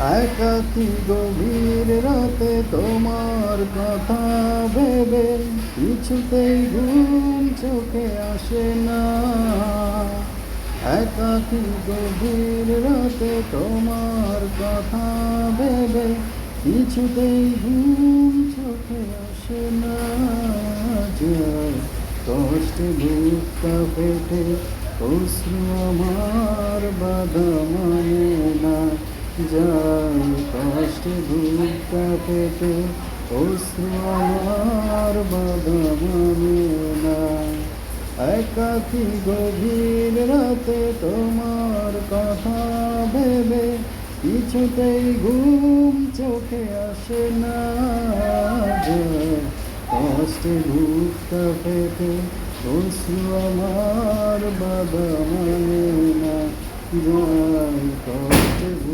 একাকী গভীর রাতে তোমার কথা ভেবে কিছুতেই ঘুম চোখে আসে না। একাকী গভীর রাতে তোমার কথা ভেবে কিছুতেই ঘুম চোখে আসে না। যায় কষ্টে বুকটা পেটে অশ্রু আমার বাধা মানে না। যায় কষ্টে বুকটা পেটে অশ্রু আমার বাধা মানে না। একাকী গভীর রাতে তোমার কথা ভেবে কিছুতেই ঘুম চোখে আসে না। যায় কষ্টে বুকটা পেটে অশ্রু আমার বাধা মানে না। যায় কষ্টে